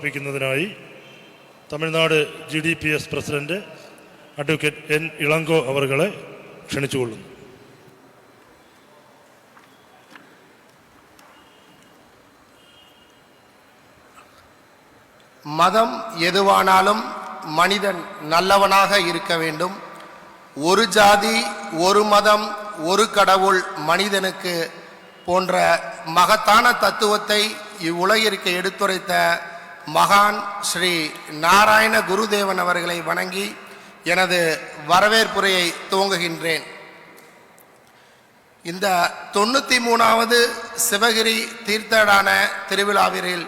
ിക്കുന്നതിനായി Tamil Nadu GDPS president advocate N. Elango അവരെ ക്ഷണിച്ചുകൊള്ളുന്നു. மதம் எதுவானாலும் மனிதன் நல்லவனாக இருக்க வேண்டும். ஒரு ஜாதி, ஒரு மதம், ஒரு கடவுள் மனிதனுக்கு போன்ற மகத்தான தத்துவத்தை இவ்வுலகிற்கு எடுத்துரைத்த மகான் ஸ்ரீ நாராயண குருதேவன் அவர்களை வணங்கி எனது வரவேற்புரையை துவங்குகின்றேன். இந்த 93வது சிவகிரி தீர்த்தடான திருவிழாவில்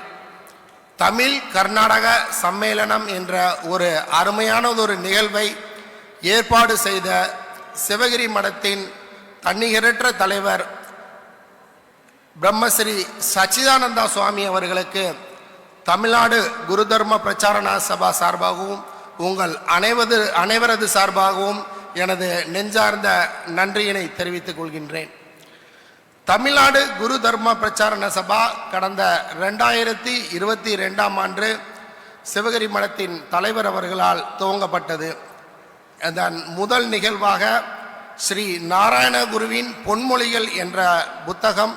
தமிழ் கர்நாடக சம்மேளனம் என்ற ஒரு அருமையானதொரு நிகழ்வை ஏற்பாடு செய்த சிவகிரி மடத்தின் தன்னிகரற்ற தலைவர் பிரம்மஸ்ரீ சச்சிதானந்தா சுவாமி அவர்களுக்கு தமிழ்நாடு குரு தர்ம பிரச்சாரணா சபா சார்பாகவும் உங்கள் அனைவரது சார்பாகவும் எனது நெஞ்சார்ந்த நன்றியினை தெரிவித்துக் கொள்கின்றேன். தமிழ்நாடு குரு தர்ம பிரச்சாரண சபா கடந்த 2022ஆம் ஆண்டு சிவகிரி மடத்தின் தலைவர் அவர்களால் துவங்கப்பட்டது. அதன் முதல் நிகழ்வாக ஸ்ரீ நாராயண குருவின் பொன்மொழிகள் என்ற புத்தகம்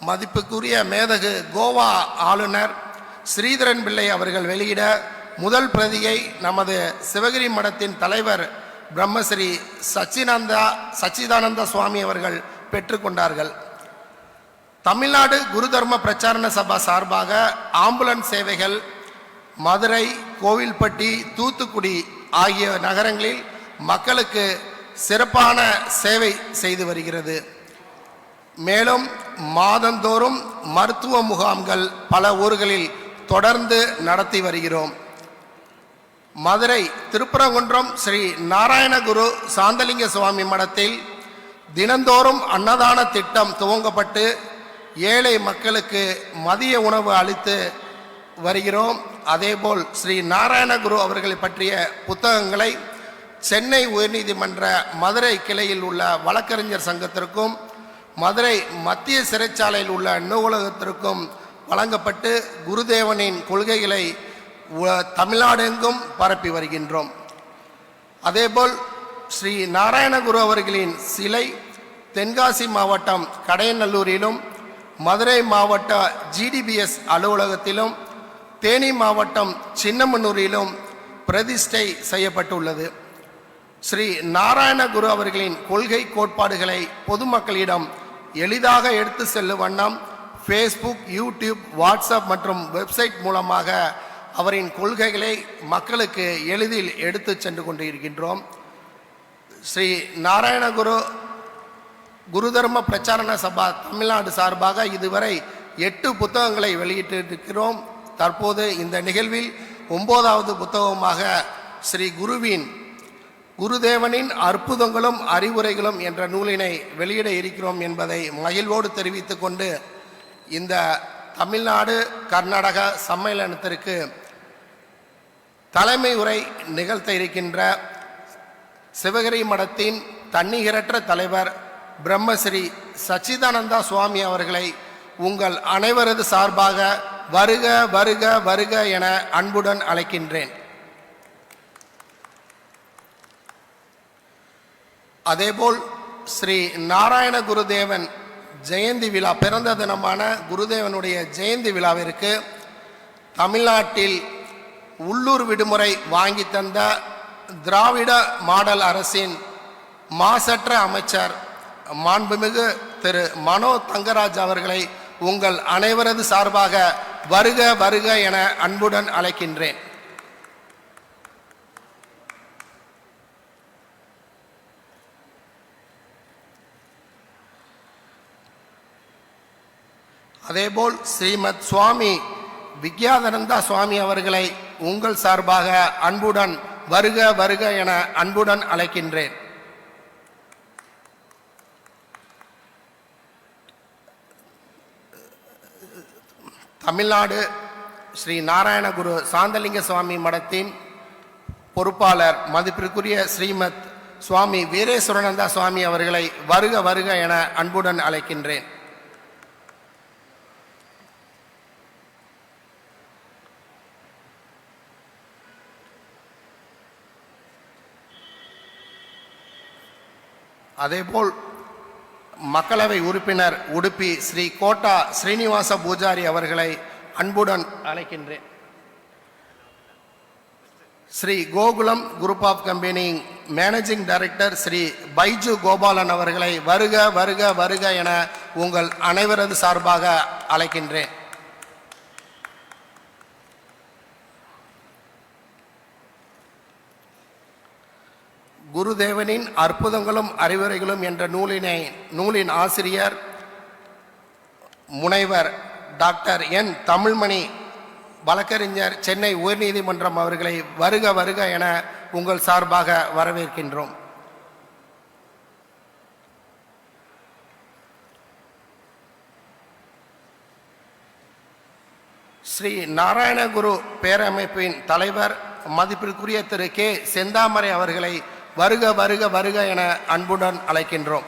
மதிப்புக்குரிய மேதகு கோவா ஆளுநர் ஸ்ரீதரன் பிள்ளை அவர்கள் வெளியிட முதல் பிரதியை நமது சிவகிரி மடத்தின் தலைவர் பிரம்மஸ்ரீ சச்சிதானந்த சுவாமி அவர்கள் பெற்றுக்கொண்டார்கள். தமிழ்நாடு குரு தர்ம பிரச்சாரண சபா சார்பாக ஆம்புலன்ஸ் சேவைகள் மதுரை, கோவில்பட்டி, தூத்துக்குடி ஆகிய நகரங்களில் மக்களுக்கு சிறப்பான சேவை செய்து வருகிறது. மேலும் மாதந்தோறும் மருத்துவ முகாம்கள் பல ஊர்களில் தொடர்ந்து நடத்தி வருகிறோம். மதுரை திருப்பரங்குன்றம் ஸ்ரீ நாராயணகுரு சாந்தலிங்க சுவாமி மடத்தில் தினந்தோறும் அன்னதான திட்டம் துவங்கப்பட்டு ஏழை மக்களுக்கு மதிய உணவு அளித்து வருகிறோம். அதேபோல் ஸ்ரீ நாராயணகுரு அவர்களை பற்றிய புத்தகங்களை சென்னை உயர்நீதிமன்ற மதுரை கிளையில் உள்ள வழக்கறிஞர் சங்கத்திற்கும் மதுரை மத்திய சிறைச்சாலையில் உள்ள நூலகத்திற்கும் வழங்கப்பட்டு குருதேவனின் கொள்கைகளை தமிழ்நாடெங்கும் பரப்பி வருகின்றோம். அதேபோல் ஸ்ரீ நாராயணகுரு அவர்களின் சிலை தென்காசி மாவட்டம் கடையநல்லூரிலும், மதுரை மாவட்ட GDPS அலுவலகத்திலும், தேனி மாவட்டம் சின்னமனூரிலும் பிரதிஷ்டை செய்யப்பட்டுள்ளது. ஸ்ரீ நாராயணகுரு அவர்களின் கொள்கை கோட்பாடுகளை பொதுமக்களிடம் எளிதாக எடுத்து செல்லும் வண்ணம் ஃபேஸ்புக், யூடியூப், வாட்ஸ்அப் மற்றும் வெப்சைட் மூலமாக அவரின் கொள்கைகளை மக்களுக்கு எளிதில் எடுத்து சென்று கொண்டு இருக்கின்றோம். ஸ்ரீ நாராயணகுரு குரு தர்ம பிரச்சாரண சபா தமிழ்நாடு சார்பாக இதுவரை 8 புத்தகங்களை வெளியிட்டிருக்கிறோம். தற்போது இந்த நிகழ்வில் 9வது புத்தகமாக ஸ்ரீ குருதேவனின் அற்புதங்களும் அறிவுரைகளும் என்ற நூலினை வெளியிட இருக்கிறோம் என்பதை மகிழ்வோடு தெரிவித்துக் கொண்டு இந்த தமிழ்நாடு கர்நாடக சம்மேளனத்திற்கு தலைமை உரை நிகழ்த்த இருக்கின்ற சிவகிரி மடத்தின் தன்னிகரற்ற தலைவர் பிரம்மஸ்ரீ சச்சிதானந்தா சுவாமி அவர்களை உங்கள் அனைவரது சார்பாக வருக வருக வருக என அன்புடன் அழைக்கின்றேன். அதேபோல் ஸ்ரீ நாராயண குருதேவன் ஜெயந்தி விழா, பிறந்த தினமான குருதேவனுடைய ஜெயந்தி விழாவிற்கு தமிழ்நாட்டில் உள்ளூர் விடுமுறை வாங்கி தந்த திராவிட மாடல் அரசின் மாசற்ற அமைச்சர் மாண்புமிகு திரு மனோ தங்கராஜ் அவர்களை உங்கள் அனைவரது சார்பாக வருக வருக என அன்புடன் அழைக்கின்றேன். அதேபோல் ஸ்ரீமத் சுவாமி விக்யாதனந்தா சுவாமி அவர்களை உங்கள் சார்பாக அன்புடன் வருக வருக என அன்புடன் அழைக்கின்றேன். தமிழ்நாடு ஸ்ரீ நாராயணகுரு சாந்தலிங்க சுவாமி மடத்தின் பொறுப்பாளர் மதிப்பிற்குரிய ஸ்ரீமத் சுவாமி வீரேஸ்வரானந்தா சுவாமி அவர்களை வருக வருக என அன்புடன் அழைக்கின்றேன். அதேபோல் மக்களவை உறுப்பினர் உடுப்பி ஸ்ரீ கோட்டா ஸ்ரீனிவாச பூஜாரி அவர்களை அன்புடன் அழைக்கின்றேன். Shri Gokulam group of company managing director Shri Baiju Gopalan அவர்களை வருக வருக வருக என உங்கள் அனைவரது சார்பாக அழைக்கின்றேன். குருதேவனின் அற்புதங்களும் அறிவுரைகளும் என்ற நூலின் ஆசிரியர் முனைவர் டாக்டர் என் தமிழ்மணி வழக்கறிஞர் சென்னை உயர்நீதிமன்றம் அவர்களை வருக வருக என உங்கள் சார்பாக வரவேற்கின்றோம். ஸ்ரீ நாராயணகுரு பேரமைப்பின் தலைவர் மதிப்பிற்குரிய திரு கே செந்தாமரை அவர்களை வருக வருக வருக என அன்புடன் அழைக்கின்றோம்.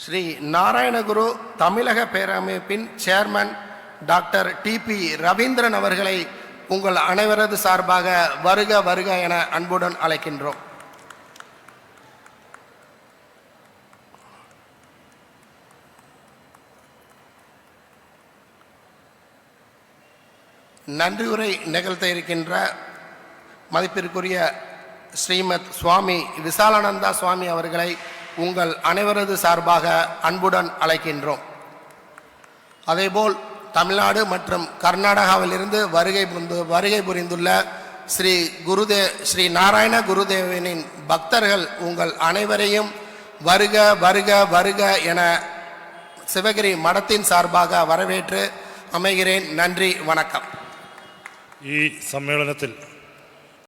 ஸ்ரீ நாராயணகுரு தமிழக பேரமைப்பின் சேர்மன் டாக்டர் டிபி ரவீந்திரன் அவர்களை உங்கள் அனைவரது சார்பாக வருக வருக என அன்புடன் அழைக்கின்றோம். நன்றியுரை நிகழ்த்த இருக்கின்ற மதிப்பிற்குரிய ஸ்ரீமத் சுவாமி விசாலானந்தா சுவாமி அவர்களை உங்கள் அனைவரது சார்பாக அன்புடன் அழைக்கின்றோம். அதேபோல் தமிழ்நாடு மற்றும் கர்நாடகாவிலிருந்து வருகை புரிந்துள்ள ஸ்ரீ நாராயண குருதேவனின் பக்தர்கள் உங்கள் அனைவரையும் வருக வருக வருக என சிவகிரி மடத்தின் சார்பாக வரவேற்று அமைகிறேன். நன்றி, வணக்கம். ഈ സമ്മേളനത്തിൽ